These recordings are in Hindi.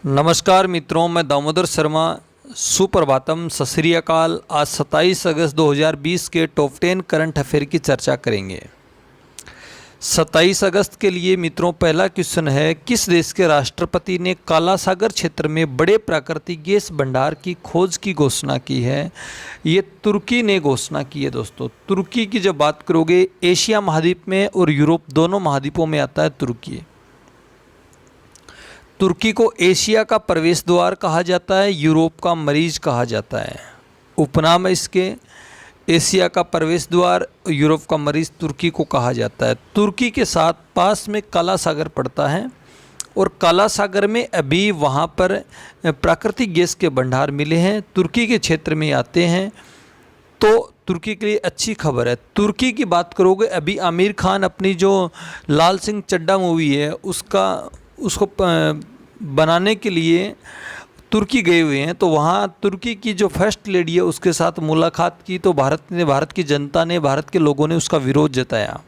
नमस्कार मित्रों, मैं दामोदर शर्मा। सुप्रभातम, सत श्री अकाल। आज 27 अगस्त 2020 के टॉप 10 करंट अफेयर की चर्चा करेंगे। 27 अगस्त के लिए मित्रों पहला क्वेश्चन है, किस देश के राष्ट्रपति ने काला सागर क्षेत्र में बड़े प्राकृतिक गैस भंडार की खोज की घोषणा की है? ये तुर्की ने घोषणा की है। दोस्तों, तुर्की की जब बात करोगे, एशिया महाद्वीप में और यूरोप दोनों महाद्वीपों में आता है तुर्की। तुर्की को एशिया का प्रवेश द्वार कहा जाता है, यूरोप का मरीज कहा जाता है। उपनाम है इसके, एशिया का प्रवेश द्वार, यूरोप का मरीज तुर्की को कहा जाता है। तुर्की के साथ पास में काला सागर पड़ता है और काला सागर में अभी वहाँ पर प्राकृतिक गैस के भंडार मिले हैं, तुर्की के क्षेत्र में आते हैं। तो तुर्की के लिए अच्छी खबर है। तुर्की की बात करोगे, अभी आमिर खान अपनी जो लाल सिंह चड्ढा मूवी है उसको बनाने के लिए तुर्की गए हुए हैं। तो वहाँ तुर्की की जो फर्स्ट लेडी है उसके साथ मुलाकात की, तो भारत की जनता ने, भारत के लोगों ने उसका विरोध जताया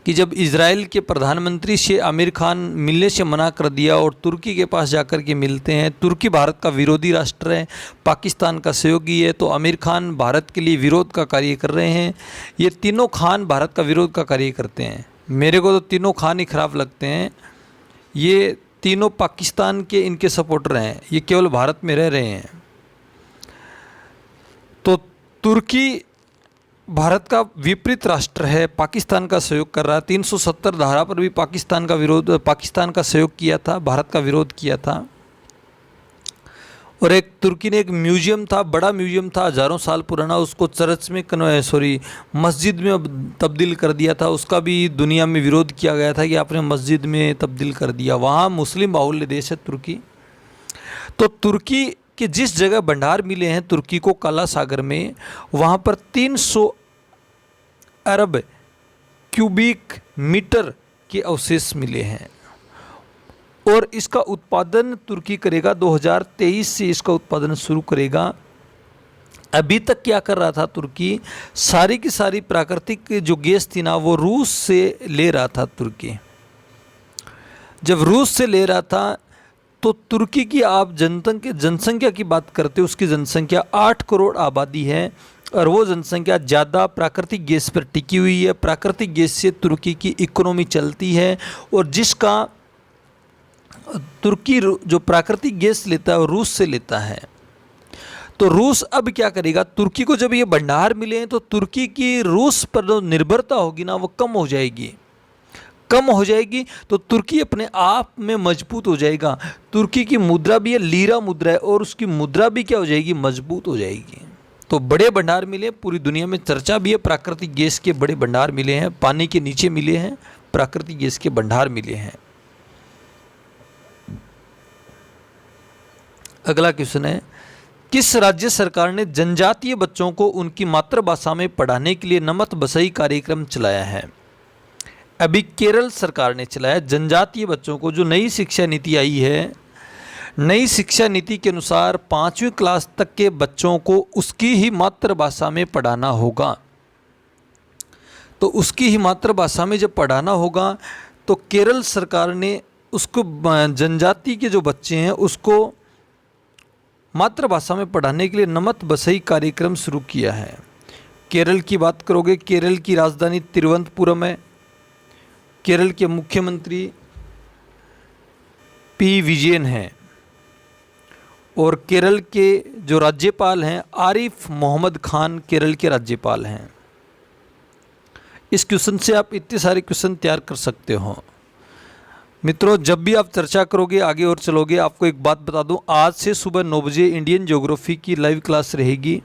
कि जब इजराइल के प्रधानमंत्री से आमिर खान मिलने से मना कर दिया और तुर्की के पास जाकर के मिलते हैं। तुर्की भारत का विरोधी राष्ट्र है, पाकिस्तान का सहयोगी है, तो आमिर खान भारत के लिए विरोध का कार्य कर रहे हैं। ये तीनों खान भारत का विरोध का कार्य करते हैं। मेरे को तो तीनों खान ही खराब लगते हैं। ये तीनों पाकिस्तान के इनके सपोर्टर हैं, ये केवल भारत में रह रहे हैं। तो तुर्की भारत का विपरीत राष्ट्र है, पाकिस्तान का सहयोग कर रहा है। 370 धारा पर भी पाकिस्तान का सहयोग किया था, भारत का विरोध किया था। और एक तुर्की ने एक म्यूजियम था, बड़ा म्यूजियम था, हज़ारों साल पुराना, उसको चर्च में मस्जिद में तब्दील कर दिया था। उसका भी दुनिया में विरोध किया गया था कि आपने मस्जिद में तब्दील कर दिया। वहाँ मुस्लिम बाहुल्य देश है तुर्की। तो तुर्की के जिस जगह भंडार मिले हैं तुर्की को काला सागर में, वहाँ पर 300 अरब क्यूबिक मीटर के अवशेष मिले हैं और इसका उत्पादन तुर्की करेगा। 2023 से इसका उत्पादन शुरू करेगा। अभी तक क्या कर रहा था तुर्की, सारी की सारी प्राकृतिक जो गैस थी ना वो रूस से ले रहा था तुर्की। जब रूस से ले रहा था तो तुर्की की आप जनसंख्या की बात करते हो, उसकी जनसंख्या 8 करोड़ आबादी है और वो जनसंख्या ज़्यादा प्राकृतिक गैस पर टिकी हुई है। प्राकृतिक गैस से तुर्की की इकोनॉमी चलती है और जिसका तुर्की जो प्राकृतिक गैस लेता है वो रूस से लेता है। तो रूस अब क्या करेगा, तुर्की को जब ये भंडार मिले हैं तो तुर्की की रूस पर जो निर्भरता होगी ना वो कम हो जाएगी। तो तुर्की अपने आप में मजबूत हो जाएगा। तुर्की की मुद्रा भी है, लीरा मुद्रा है, और उसकी मुद्रा भी क्या हो जाएगी, मजबूत हो जाएगी। तो बड़े भंडार मिले, पूरी दुनिया में चर्चा भी है, प्राकृतिक गैस के बड़े भंडार मिले हैं, पानी के नीचे मिले हैं, प्राकृतिक गैस के भंडार मिले हैं। अगला क्वेश्चन है, किस राज्य सरकार ने जनजातीय बच्चों को उनकी मातृभाषा में पढ़ाने के लिए नमत बसई कार्यक्रम चलाया है? अभी केरल सरकार ने चलाया। जनजातीय बच्चों को, जो नई शिक्षा नीति आई है, नई शिक्षा नीति के अनुसार 5वीं क्लास तक के बच्चों को उसकी ही मातृभाषा में पढ़ाना होगा। तो उसकी ही मातृभाषा में जब पढ़ाना होगा तो केरल सरकार ने उसको, जनजाति के जो बच्चे हैं उसको मातृभाषा में पढ़ाने के लिए नमत बसई कार्यक्रम शुरू किया है। केरल की बात करोगे, केरल की राजधानी तिरुवनंतपुरम है। केरल के मुख्यमंत्री पी विजयन हैं और केरल के जो राज्यपाल हैं आरिफ मोहम्मद खान केरल के राज्यपाल हैं। इस क्वेश्चन से आप इतने सारे क्वेश्चन तैयार कर सकते हो। मित्रों, जब भी आप चर्चा करोगे, आगे और चलोगे, आपको एक बात बता दूं, आज से सुबह 9 बजे इंडियन ज्योग्राफी की लाइव क्लास रहेगी।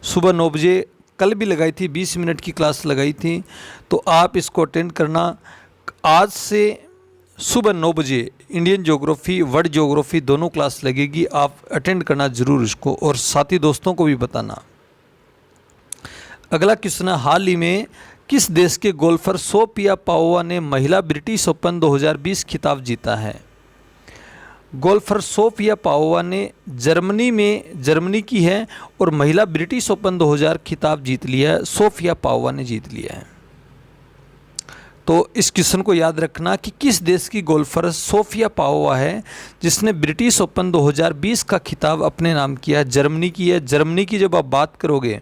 सुबह 9 बजे, कल भी लगाई थी, 20 मिनट की क्लास लगाई थी, तो आप इसको अटेंड करना। आज से सुबह 9 बजे इंडियन ज्योग्राफी, वर्ल्ड ज्योग्राफी दोनों क्लास लगेगी, आप अटेंड करना ज़रूर इसको, और साथी दोस्तों को भी बताना। अगला क्वेश्चन है, हाल ही में किस देश के गोल्फर सोफिया पाओवा ने महिला ब्रिटिश ओपन 2020 खिताब जीता है? गोल्फर सोफिया पाओवा ने जर्मनी की है और महिला ब्रिटिश ओपन 2000 खिताब जीत लिया है। सोफिया पाओवा ने जीत लिया है। तो इस क्वेश्चन को याद रखना कि किस देश की गोल्फर सोफिया पावोवा है जिसने ब्रिटिश ओपन 2020 का खिताब अपने नाम किया है? जर्मनी की है। जर्मनी की जब आप बात करोगे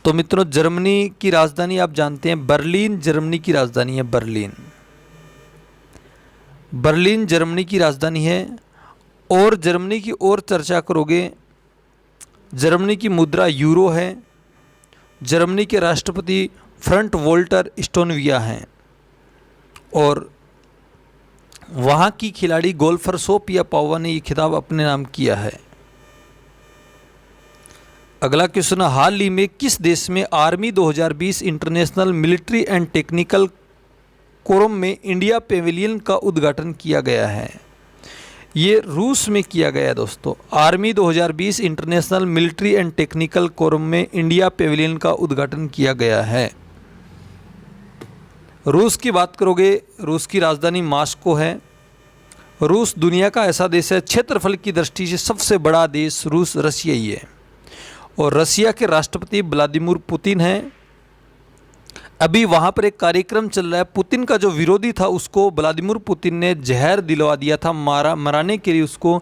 तो मित्रों, जर्मनी की राजधानी आप जानते हैं बर्लिन, जर्मनी की राजधानी है बर्लिन। बर्लिन जर्मनी की राजधानी है। और जर्मनी की और चर्चा करोगे, जर्मनी की मुद्रा यूरो है। जर्मनी के राष्ट्रपति फ्रंट वोल्टर स्टोनविया हैं और वहाँ की खिलाड़ी गोल्फर सोफिया पावोवा ने ये खिताब अपने नाम किया है। अगला क्वेश्चन, हाल ही में किस देश में army 2020 international military and technical quorum में इंडिया पेविलियन का उद्घाटन किया गया है? ये रूस में किया गया है दोस्तों। Army 2020 international military and technical quorum में इंडिया पेविलियन का उद्घाटन किया गया है। रूस की बात करोगे, रूस की राजधानी मॉस्को है। रूस दुनिया का ऐसा देश है, क्षेत्रफल की दृष्टि से सबसे बड़ा देश रूस रशिया ही है और रशिया के राष्ट्रपति व्लादिमीर पुतिन हैं। अभी वहाँ पर एक कार्यक्रम चल रहा है। पुतिन का जो विरोधी था उसको व्लादिमीर पुतिन ने जहर दिलवा दिया था, मराने के लिए उसको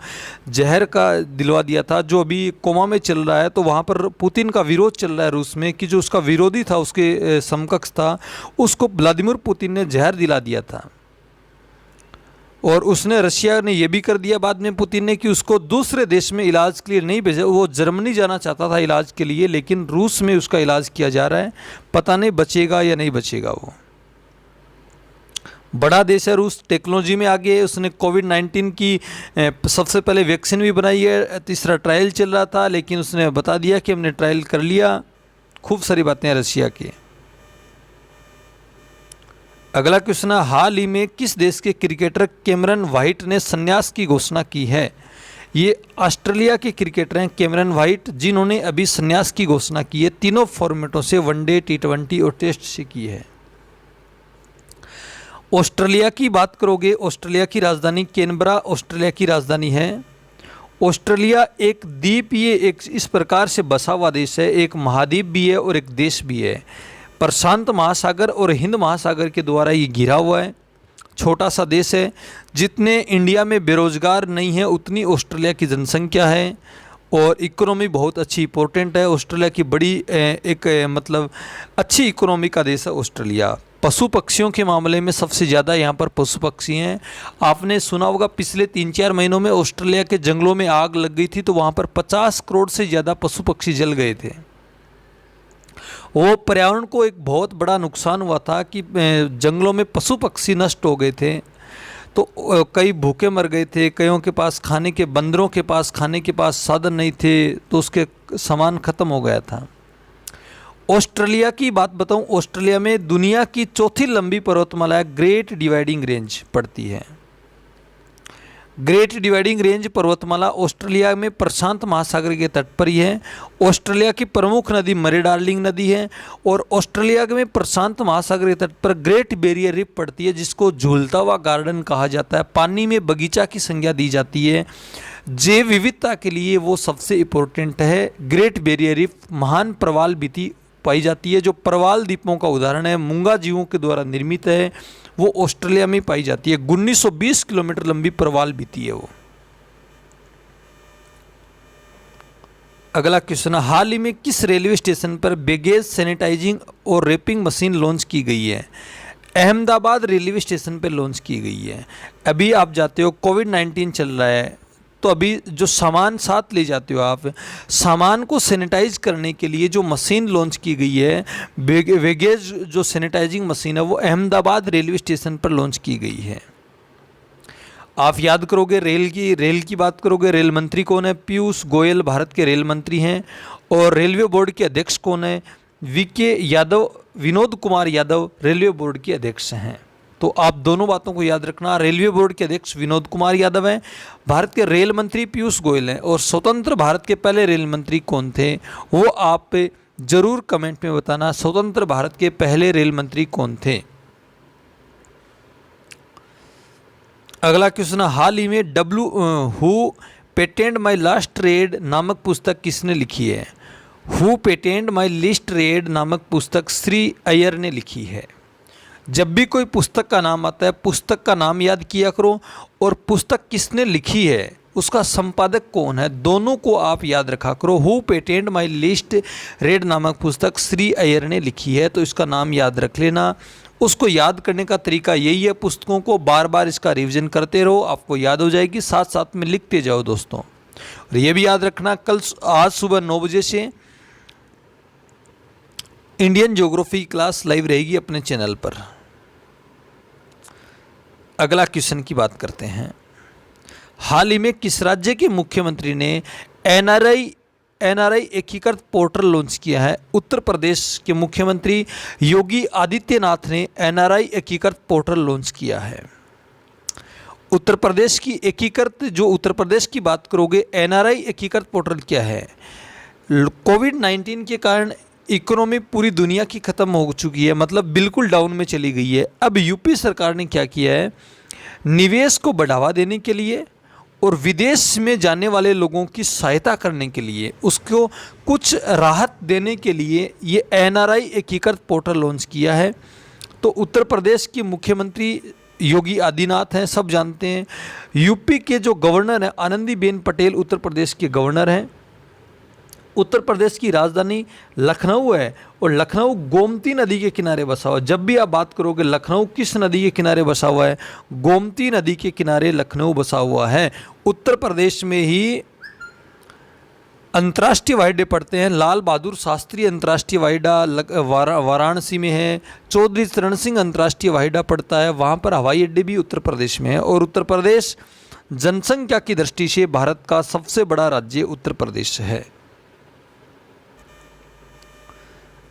जहर का दिलवा दिया था, जो अभी कोमा में चल रहा है। तो वहाँ पर पुतिन का विरोध चल रहा है रूस में कि जो उसका विरोधी था, उसके समकक्ष था, उसको व्लादिमीर पुतिन ने जहर दिला दिया था। और उसने, रशिया ने यह भी कर दिया बाद में पुतिन ने कि उसको दूसरे देश में इलाज के लिए नहीं भेजा। वो जर्मनी जाना चाहता था इलाज के लिए, लेकिन रूस में उसका इलाज किया जा रहा है। पता नहीं बचेगा या नहीं बचेगा। वो बड़ा देश है रूस, टेक्नोलॉजी में आगे है। उसने कोविड-19 की सबसे पहले वैक्सीन भी बनाई है। तीसरा ट्रायल चल रहा था, लेकिन उसने बता दिया कि हमने ट्रायल कर लिया। खूब सारी बातें हैं रशिया की। अगला क्वेश्चन है, हाल ही में किस देश के क्रिकेटर कैमरन व्हाइट ने संन्यास की घोषणा की है? ये ऑस्ट्रेलिया के क्रिकेटर हैं कैमरन व्हाइट, जिन्होंने अभी संन्यास की घोषणा की है। तीनों फॉर्मेटों से, वनडे, टी20 और टेस्ट से की है। ऑस्ट्रेलिया की बात करोगे, ऑस्ट्रेलिया की राजधानी कैनबरा ऑस्ट्रेलिया की राजधानी है। ऑस्ट्रेलिया एक द्वीपीय, एक इस प्रकार से बसा हुआ देश है, एक महाद्वीप भी है और एक देश भी है। प्रशांत महासागर और हिंद महासागर के द्वारा ये घिरा हुआ है। छोटा सा देश है। जितने इंडिया में बेरोजगार नहीं है उतनी ऑस्ट्रेलिया की जनसंख्या है और इकोनॉमी बहुत अच्छी इंपॉर्टेंट है। ऑस्ट्रेलिया की बड़ी मतलब अच्छी इकोनॉमी का देश है ऑस्ट्रेलिया। पशु पक्षियों के मामले में सबसे ज़्यादा यहाँ पर पशु पक्षी हैं। आपने सुना होगा पिछले 3-4 महीनों में ऑस्ट्रेलिया के जंगलों में आग लग गई थी, तो वहाँ पर 50 करोड़ से ज़्यादा पशु पक्षी जल गए थे। वो पर्यावरण को एक बहुत बड़ा नुकसान हुआ था कि जंगलों में पशु पक्षी नष्ट हो गए थे, तो कई भूखे मर गए थे। कईयों के पास खाने के, बंदरों के पास खाने के पास साधन नहीं थे, तो उसके सामान ख़त्म हो गया था। ऑस्ट्रेलिया की बात बताऊं, ऑस्ट्रेलिया में दुनिया की चौथी लंबी पर्वतमाला ग्रेट डिवाइडिंग रेंज पड़ती है। ग्रेट डिवाइडिंग रेंज पर्वतमाला ऑस्ट्रेलिया में प्रशांत महासागर के तट पर ही है। ऑस्ट्रेलिया की प्रमुख नदी मरे डार्लिंग नदी है और ऑस्ट्रेलिया में प्रशांत महासागर के तट पर ग्रेट बैरियर रीफ पड़ती है, जिसको झूलता हुआ गार्डन कहा जाता है। पानी में बगीचा की संज्ञा दी जाती है। जैव विविधता के लिए वो सबसे इम्पोर्टेंट है। ग्रेट बैरियर रीफ महान प्रवाल भित्ति पाई जाती है, जो प्रवाल द्वीपों का उदाहरण है, मूंगा जीवों के द्वारा निर्मित है। वो ऑस्ट्रेलिया में पाई जाती है। 1920 किलोमीटर लंबी प्रवाल भित्ति है वो। अगला क्वेश्चन है, हाल ही में किस रेलवे स्टेशन पर बैगेज सैनिटाइजिंग और रैपिंग मशीन लॉन्च की गई है? अहमदाबाद रेलवे स्टेशन पर लॉन्च की गई है। अभी आप जाते हो, कोविड-19 चल रहा है, तो अभी जो सामान साथ ले जाते हो आप, सामान को सैनिटाइज करने के लिए जो मशीन लॉन्च की गई है, बैगेज जो सैनिटाइजिंग मशीन है, वो अहमदाबाद रेलवे स्टेशन पर लॉन्च की गई है। आप याद करोगे रेल की बात करोगे, रेल मंत्री कौन है? पीयूष गोयल भारत के रेल मंत्री हैं। और रेलवे बोर्ड के अध्यक्ष कौन है? VK Yadav, Vinod Kumar Yadav railway board के अध्यक्ष हैं। तो आप दोनों बातों को याद रखना। रेलवे बोर्ड के अध्यक्ष विनोद कुमार यादव हैं, भारत के रेल मंत्री पीयूष गोयल हैं। और स्वतंत्र भारत के पहले रेल मंत्री कौन थे, वो आप जरूर कमेंट में बताना। स्वतंत्र भारत के पहले रेल मंत्री कौन थे? अगला क्वेश्चन, हाल ही में who patent my last red नामक पुस्तक किसने लिखी है? Who patent my list red नामक पुस्तक श्री अय्यर ने लिखी है। जब भी कोई पुस्तक का नाम आता है, पुस्तक का नाम याद किया करो और पुस्तक किसने लिखी है, उसका संपादक कौन है, दोनों को आप याद रखा करो। Who patent my list red नामक पुस्तक श्री अय्यर ने लिखी है, तो इसका नाम याद रख लेना। उसको याद करने का तरीका यही है, पुस्तकों को बार बार इसका रिवीजन करते रहो, आपको याद हो जाएगी, साथ साथ में लिखते जाओ दोस्तों। और ये भी याद रखना, आज सुबह 9 बजे से इंडियन ज्योग्राफी क्लास लाइव रहेगी अपने चैनल पर। अगला क्वेश्चन की बात करते हैं। हाल ही में किस राज्य के मुख्यमंत्री ने एनआरआई एकीकृत पोर्टल लॉन्च किया है? उत्तर प्रदेश के मुख्यमंत्री योगी आदित्यनाथ ने एनआरआई एकीकृत पोर्टल लॉन्च किया है। उत्तर प्रदेश की एकीकृत, जो उत्तर प्रदेश की बात करोगे, एनआरआई एकीकृत पोर्टल क्या है? कोविड-19 के कारण इकोनॉमी पूरी दुनिया की ख़त्म हो चुकी है, मतलब बिल्कुल डाउन में चली गई है। अब यूपी सरकार ने क्या किया है, निवेश को बढ़ावा देने के लिए और विदेश में जाने वाले लोगों की सहायता करने के लिए, उसको कुछ राहत देने के लिए ये एनआरआई एकीकृत पोर्टल लॉन्च किया है। तो उत्तर प्रदेश के मुख्यमंत्री योगी आदित्यनाथ हैं, सब जानते हैं। यूपी के जो गवर्नर हैं आनंदीबेन पटेल, उत्तर प्रदेश के गवर्नर हैं। उत्तर प्रदेश की राजधानी लखनऊ है और लखनऊ गोमती नदी के किनारे बसा हुआ है। जब भी आप बात करोगे लखनऊ किस नदी के किनारे बसा हुआ है, गोमती नदी के किनारे लखनऊ बसा हुआ है। उत्तर प्रदेश में ही अंतर्राष्ट्रीय हवाई अड्डे पड़ते हैं। लाल बहादुर शास्त्री अंतर्राष्ट्रीय हवाई अड्डा वाराणसी में है। चौधरी चरण सिंह अंतर्राष्ट्रीय हवाई अड्डा पड़ता है, वहाँ पर हवाई अड्डे भी उत्तर प्रदेश में है। और उत्तर प्रदेश जनसंख्या की दृष्टि से भारत का सबसे बड़ा राज्य उत्तर प्रदेश है।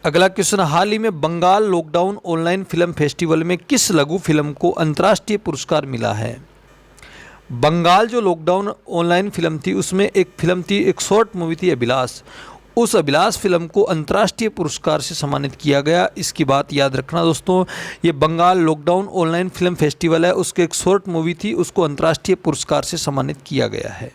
अगला क्वेश्चन, हाल ही में Bengal lockdown online film festival में किस लघु फिल्म को अंतर्राष्ट्रीय पुरस्कार मिला है? बंगाल जो लॉकडाउन ऑनलाइन फिल्म थी, उसमें एक फिल्म थी, एक शॉर्ट मूवी थी अभिलाष। उस अभिलाष फिल्म को अंतर्राष्ट्रीय पुरस्कार से सम्मानित किया गया। इसकी बात याद रखना दोस्तों। ये Bengal lockdown online film festival है, उसके एक शॉर्ट मूवी थी, उसको अंतर्राष्ट्रीय पुरस्कार से सम्मानित किया गया है।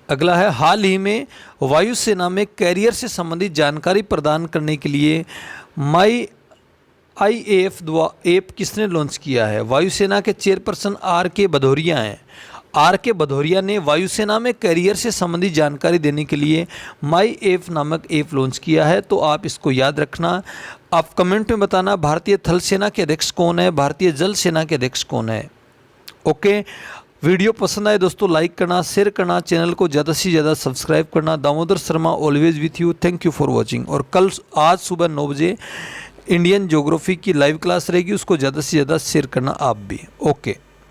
अगला है, हाल ही में वायुसेना में कैरियर से संबंधित जानकारी प्रदान करने के लिए माई IAF ऐप किसने लॉन्च किया है? वायुसेना के चेयरपर्सन RK भदौरिया हैं। RK भदौरिया ने वायुसेना में कैरियर से संबंधित जानकारी देने के लिए माई ऐप नामक ऐप लॉन्च किया है, तो आप इसको याद रखना। आप कमेंट में बताना भारतीय थल सेना के अध्यक्ष कौन है, भारतीय जल सेना के अध्यक्ष कौन है। ओके, वीडियो पसंद आए दोस्तों लाइक करना, शेयर करना, चैनल को ज़्यादा से ज़्यादा सब्सक्राइब करना। Damodar Sharma always with you, thank you for watching. और आज सुबह 9 बजे इंडियन ज्योग्राफी की लाइव क्लास रहेगी, उसको ज़्यादा से ज़्यादा शेयर करना आप भी। ओके।